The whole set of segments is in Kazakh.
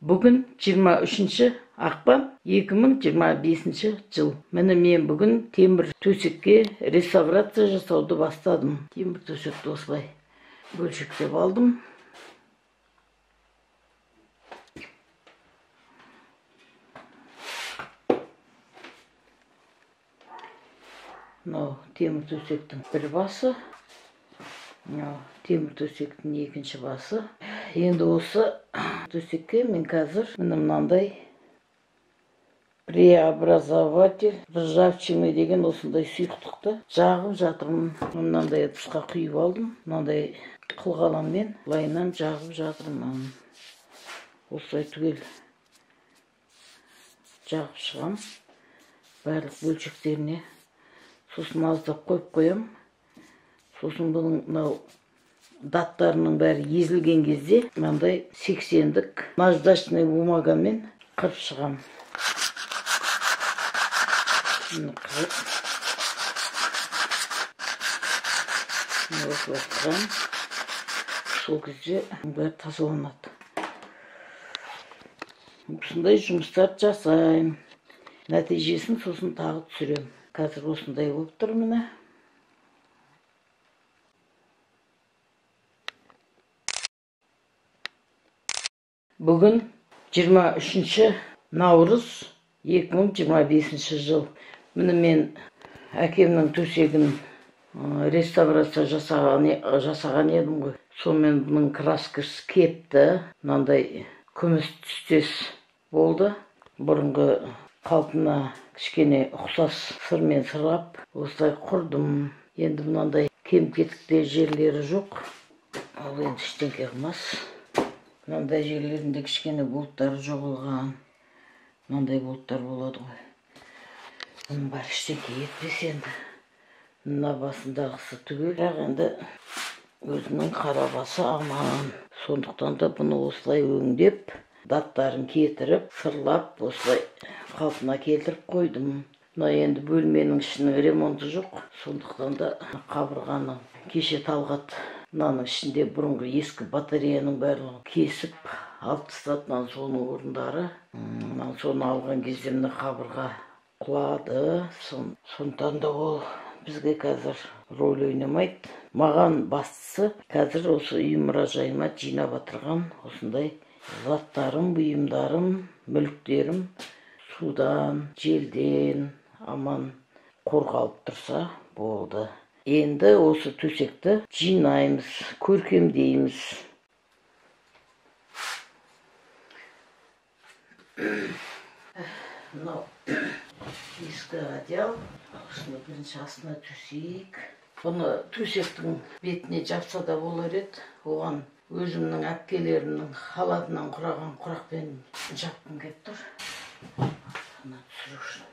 Бүгін 23 ақпан 2025 жыл. Міне мен бүгін темір төсекке реставрация жасауды бастадым. Темір төсекті осылай бөлшектеп алдым. Мынау темір төсектің бір басы. Мынау темір төсектің екінші басы. Енді осы төсекке мен қазір мынандай преобразователь ржавчины деген осындай сұйықтықты жағып жатырмын. Мынандай ыдысқа құйып алдым. Мынандай қылғаламмен лайынан жағып жатырмын. Осылай түгел жағып шығам. Барлық бөлшектеріне. Сосын аздап қойып қоям. Сосын бұның мынау даттарының бәрі езілген кезде мынандай 80-дік наждачный бумагамен қырып шығам. Осылай қырам. Сол кезде бәрі тазаланады. Осындай жұмыстар жасайым. Нәтижесін сосын тағы түсірем. Қазір осындай болып тұр міне. Бүгін 23 наурыз 2025 жыл. Міне мен әкемнің төсегін реставрация жасаған едім ғой. Сонымен бұның краскасы кепті. Мынандай күміс түстес болды. Бұрынғы қалпына кішкене ұқсас сырмен сырлап осылай құрдым. Енді мынандай кем-кетікте жерлері жоқ. Ол енді ештеңе қылмас. Мынандай жерлерінде кішкене болттары жоғалған. Мынандай болттар болады ғой. Бұның бар ештеңе етпес енді. Мына басындағысы түгел. Бірақ енді өзінің қара басы аман. Сондықтан да бұны осылай өңдеп, даттарын кетіріп, сырлап, осылай қалпына келтіріп қойдым. Мына енді бөлменің ішінің ремонты жоқ. Сондықтан да қабырғаны кеше Талғат мынаның ішінде бұрынғы ескі батареяның барлығын кесіп алып тастады. Соның орындары. Соны алған кезде мына қабырға құлады. Сондықтан да ол бізге қазір рөл ойнамайды. Маған бастысы қазір осы үй мұражайыма жинап отырған осындай заттарым, бұйымдарым, мүліктерім судан, желден аман қорғалып тұрса болды. Енді осы төсекті жинаймыз, көркемдейміз. Мынау ескі одеял. Осыны бірінші астына төсейік. Бұны төсектің бетіне жапса да болар еді. Оған өзімнің әпкелерімнің халатынан құраған құрақпен жапқым келіп тұр. Бұны түсіру үшін.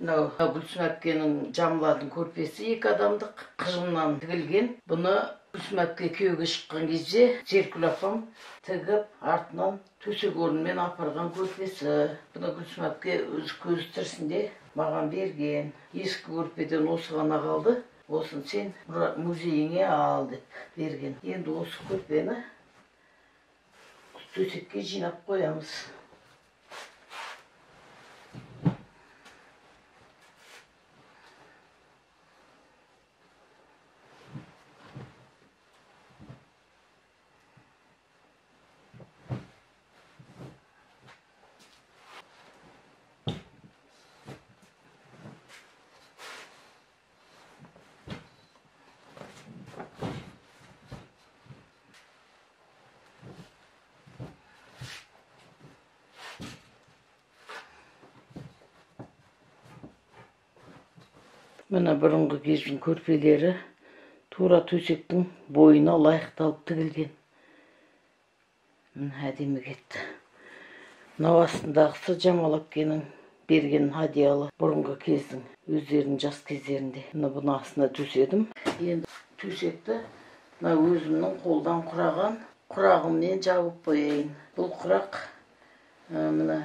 Мынау Гүлсім әпкенің жамыладың көрпесі 2 адамдық қыжымнан тігілген. Бұны Гүлсім әпке күйеуге шыққан кезде Зеркүл апам тігіп, артынан төсек орнымен апарған көрпесі. Бұны Гүлсім әпке өз көз тірісінде маған берген. Ескі көрпеден осы ғана қалды. Осын сен музейіңе ал деп берген. Енді осы көрпені төсекке жинап қоямыз. Мына бұрынғы кездің көрпелері тура төсектің бойына лайықталып тігілген. Әдемі кетті. Мынау астындағысы Жамал әпкенің берген одеялы бұрынғы кездің өздерінің жас кездерінде. Бұны астына төседім. Енді төсекті өзімнің қолдан құраған құрағыммен жауып қояйын. Бұл құрақ мына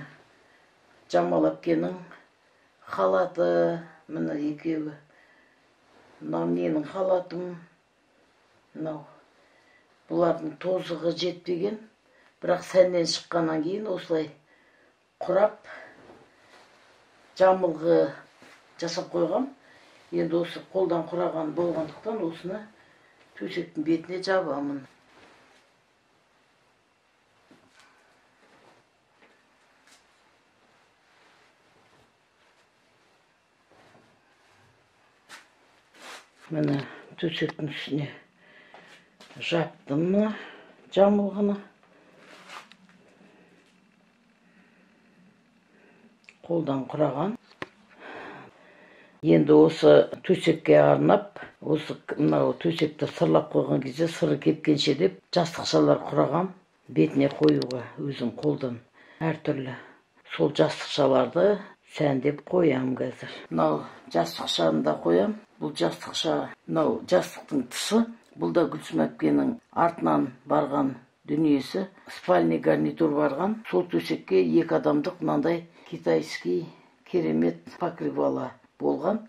Жамал әпкенің халаты, міне екеуі. Мынау менің халатым. Мынау. Бұлардың тозығы жетпеген. Бірақ сәннен шыққаннан кейін осылай құрап, жамылғы жасап қойғам. Енді осы қолдан құраған болғандықтан осыны төсектің бетіне жабамын. Міне төсектің үстіне жаптым мына жамылғыны. Қолдан құраған. Енді осы төсекке арнап, осы мынау төсекті сырлап қойған кезде сыры кеткенше деп жастықшалар құраған. Бетіне қоюға өзім қолдан әртүрлі. Сол жастықшаларды сәндеп қоям қазір. Мынау жастықшаны да қоям. Бұл жастықша, мынау жастықтың тысы. Бұл да Гүлсім әпкенің артынан барған дүниесі. Спальный гарнитур барған. Сол төсекке 2 адамдық мынандай китайский керемет покрывало болған.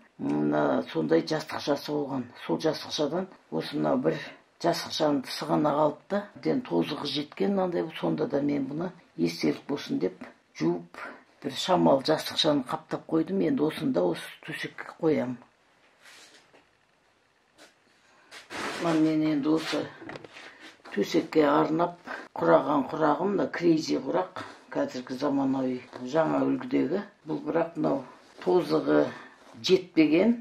Сондай жастықшасы болған. Сол жастықшадан осы мынау бір жастықшаның тысы ғана қалыпты. Тозығы жеткен мынандай. Сонда да мен бұны естелік болсын деп жуып, бір шамал жастықшаны қаптап қойдым. Енді осында осы төсекке қоям. Мен енді осы төсекке арнап құраған құрағым да крейзи құрақ. Қазіргі заманауи жаңа үлгідегі. Бұл бірақ мынау тозығы жетпеген,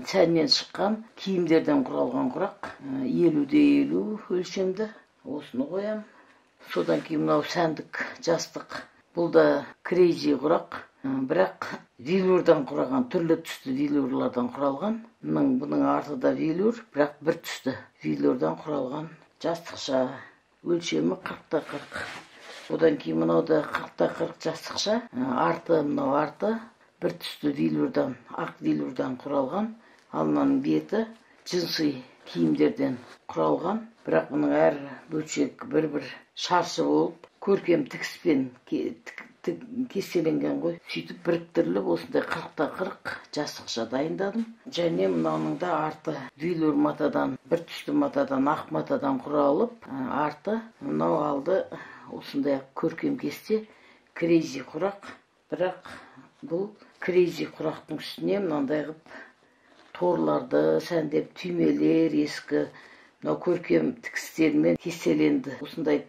сәннен шыққан киімдерден құралған құрақ. 50-де 50 өлшемді. Осыны қоям. Содан кейін мынау сәндік жастық. Бұл да крейзи құрақ. Бірақ велюрдан құраған, түрлі түсті велюрлардан құралған. Бұның арты да велюр, бірақ бір түсті велюрдан құралған жастықша. Өлшемі 40-та 40. Одан кейін мынау да 40-та 40 жастықша. Арты, мынау арты бір түсті велюрдан, ақ велюрдан құралған. Ал мынаның беті джинсы киімдерден құралған. Бірақ бұның әр бөлшек бір-бір шаршы болып, көркем тікіспен кестеленген ғой. Сөйтіп біріктіріліп осындай 40-та 40 жастықша дайындадым. Және мынаның да арты велюр матадан, бір түсті матадан, ақ матадан құралып, арты мынау алды осындай көркем кесте крейзи құрақ. Бірақ бұл крейзи құрақтың үстіне мынандай қып торларды сәндеп, түймелер ескі мынау көркем тікістермен кестеленді. Осындай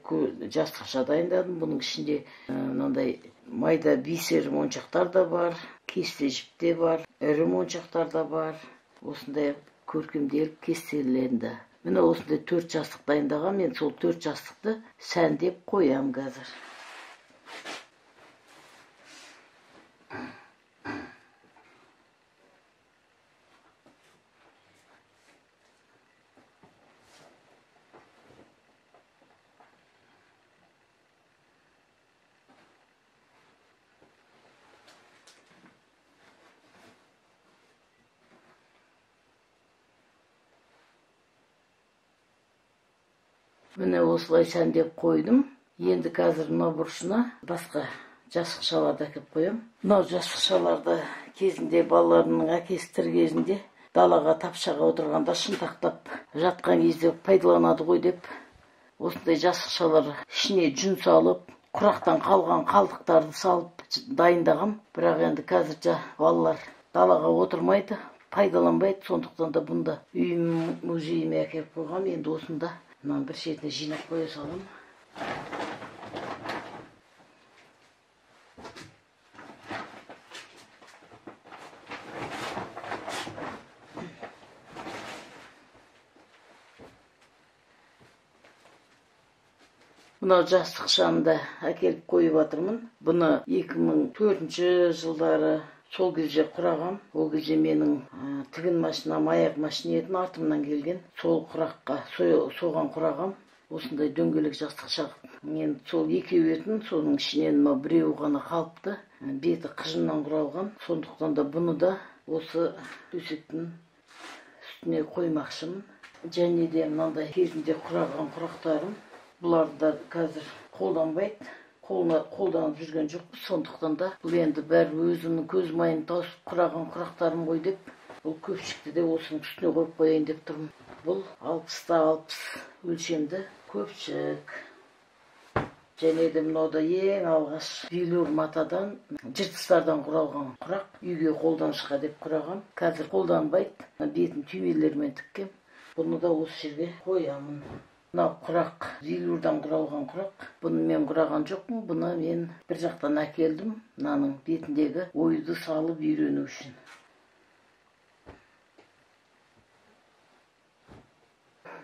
жастықша дайындадым. Бұның ішінде мынандай майда бисер моншақтар да бар, кесте жіпте бар, ірі моншақтар да бар. Осындай көркемделіп кестеленді. Міне осындай 4 жастық дайындаған. Мен сол 4 жастықты сәндеп қоям қазір. Міне осылай сәндеп қойдым. Енді қазір мына бұрышына басқа жастықшаларды әкеп қоям. Мынау жастықшаларды кезінде балаларымның әкесі тірі кезінде далаға тапшаға отырғанда шынтақтап жатқан кезде пайдаланады ғой деп осындай жастықшалар ішіне жүн салып, құрақтан қалған қалдықтарды салып дайындағам. Бірақ енді қазір балалар далаға отырмайды, пайдаланбайды. Сондықтан да бұнда үйім музейіме әкеп қойғам. Енді осында мынаны бір шетіне жинап қоя салам. Мынау жастықшаны да әкеліп қойып жатырмын. Бұны 2004 жылдары сол кезде құрағам. Ол кезде менің тігін машинам, аяқ машина еді, артымнан келген. Сол құраққа соған құрағам. Осындай дөңгелек жастықша. Мен сол екеу етін, соның ішінен біреуі ғана қалыпты. Беті қыжымнан құралған. Сондықтан да бұны да осы төсектің үстіне қоймақшымын. Және де мынандай кезінде құраған құрақтарым. Бұларды да қазір қолданбайды. қолданып жүрген жоқпыз. Сондықтан да бұл енді бәрі өзімнің көз майын тауысып құраған құрақтарым ғой деп, бұл көпшікті де осының үстіне қойып қояйын деп тұрмын. Бұл 60-та 60 өлшемді көпшік. Және де мынау да ең алғаш велюр матадан, жыртыстардан құралған құрақ. Үйге қолданышқа деп құрағам. Қазір қолданбайды. Бетін түймелермен тіккем. Бұны да осы жерге қоямын. Мынау құрақ, велюрдан құралған құрақ. Бұны мен құраған жоқпын. Бұны мен бір жақтан әкелдім. Мынаның бетіндегі ойды салып үйрену үшін.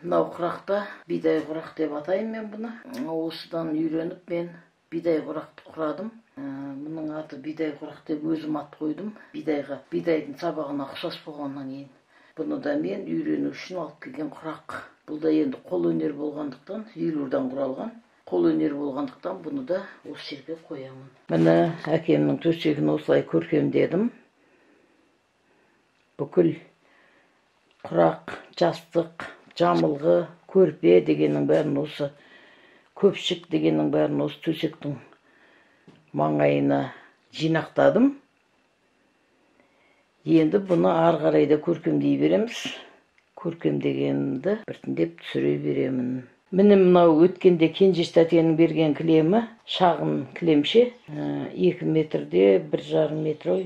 Мынау құрақта бидай құрақ деп атаймын мен бұны. Осыдан үйреніп мен бидай құрақты құрадым. Бұның аты бидай құрақ деп өзім ат қойдым. Бидайдың сабағына ұқсас болғаннан кейін. Бұны да мен үйрену үшін алып келген құрақ. Бұл да енді қол өнер болғандықтан, велюрдан құралған. Қол өнер болғандықтан бұны да осы жерге қоямын. Міне әкемнің төсегін осылай көркемдедім. Бүкіл құрақ, жастық, жамылғы, көрпе дегеннің бәрін осы, көпшік дегеннің бәрін осы төсектің маңайына жинақтадым. Енді бұны ары қарай да көркемдей береміз. Көркемдегенді біртіндеп түсіре беремін. Міне мынау өткенде Кенжеш тәтенің берген кілемі, шағын кілемше, 2 метрде 1,5 метр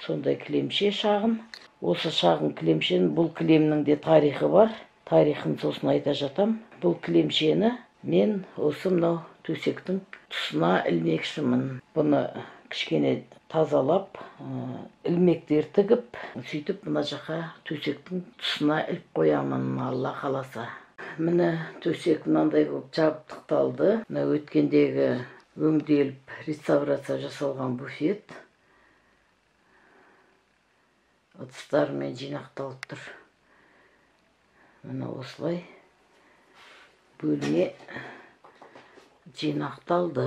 сондай кілемше шағын. Осы шағын кілемшен, бұл кілемнің де тарихы бар. Тарихын сосын айта жатам. Бұл кілемшені мен осы мынау төсектің тұсына ілмекшімін. Бұны кішкене тазалап, ілмектер тігіп, сөйтіп мына жаққа төсектің тұсына іліп қоямын, Алла қаласа. Міне төсек мынандай болып жабдықталды. Мына өткендегі өңделіп, реставрация жасалған буфет. Ыдыстармен жинақталып тұр. Міне осылай бөлме жинақталды.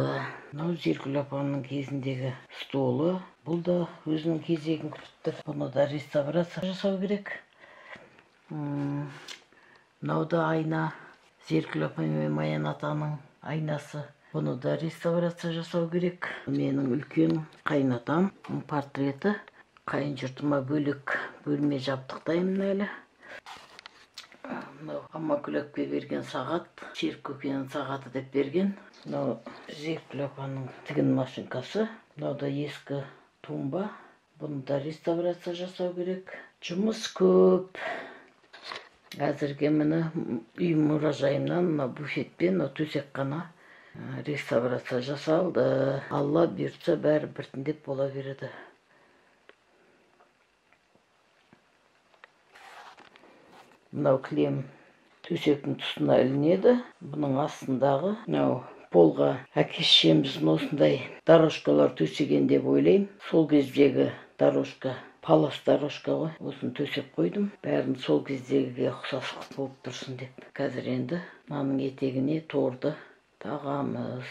Мынау Зеркүл апамның кезіндегі столы. Бұл да өзінің кезегін күтіп тұр. Бұны да реставрация жасау керек. Мынау да айна. Зеркүл апам мен Маян атаның айнасы. Бұны да реставрация жасау керек. Менің үлкен қайнатам портреті. Қайын жұртыма бөлек бөлме жабдықтаймын әлі. Мынау Амма Күләкке берген сағат, Серік көкенің сағаты деп берген. Мынау Зеркүл апаның тігін машинкасы. Мынау да ескі тумба. Бұны да реставрация жасау керек. Жұмыс көп. Әзірге мені үй мұражайымнан буфетпен төсек қана реставрация жасалды. Алла бұйыртса бәрі біртіндеп бола береді. Мынау кілем төсектің тұсына ілінеді. Бұның астындағы мынау полға әке-шешеміздің осындай дорожкалар төсеген деп ойлаймын. Сол кездегі дорожка, палас дорожка ғой. Осын төсеп қойдым. Бәрін сол кездегіге ұқсастық болып тұрсын деп. Қазір енді мынаның етегіне торды тағамыз.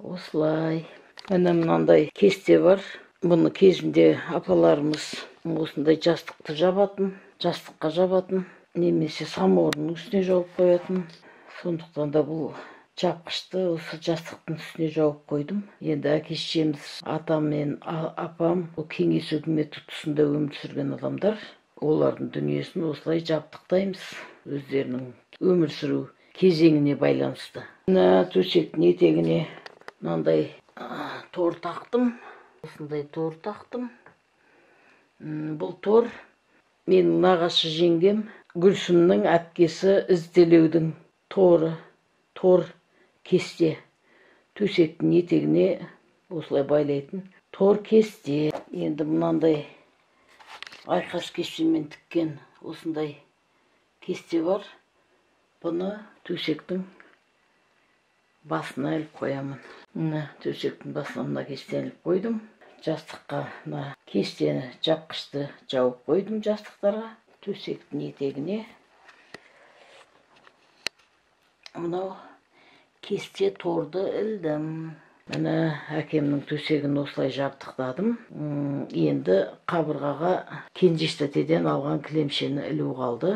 Осылай. Міне мынандай кесте бар. Бұны кезінде апаларымыз осындай жастықты жабатын, жастыққа жабатын. Немесе саморының үстіне жауып қоятын. Сондықтан да бұл жапқышты осы жастықтың үстіне жауып қойдым. Енді әке-шешеміз, атам мен апам бұл кеңес үкіметі тұсында өмір сүрген адамдар. Олардың дүниесін осылай жабдықтаймыз. Өздерінің өмір сүру кезеңіне байланысты. Мына төсектің етегіне мынандай тор тақтым. Осындай тор тақтым. Бұл тор менің нағашы жеңгем Гүлсімнің әпкесі ізделеудің торы, тор кесте. Төсектің етегіне осылай байлайтын тор кесте. Енді мынандай айқас кестемен тіккен осындай кесте бар. Бұны төсектің басына іліп қоямын. Мына төсектің басына мына кестені іліп қойдым. Жастыққа мына кестені жапқышты жауып қойдым жастықтарға. Төсектің етегіне мынау кесте торды ілдім. Міне әкемнің төсегін осылай жабдықтадым. Енді қабырғаға Кенжеш тәтеден алған кілемшені ілу қалды.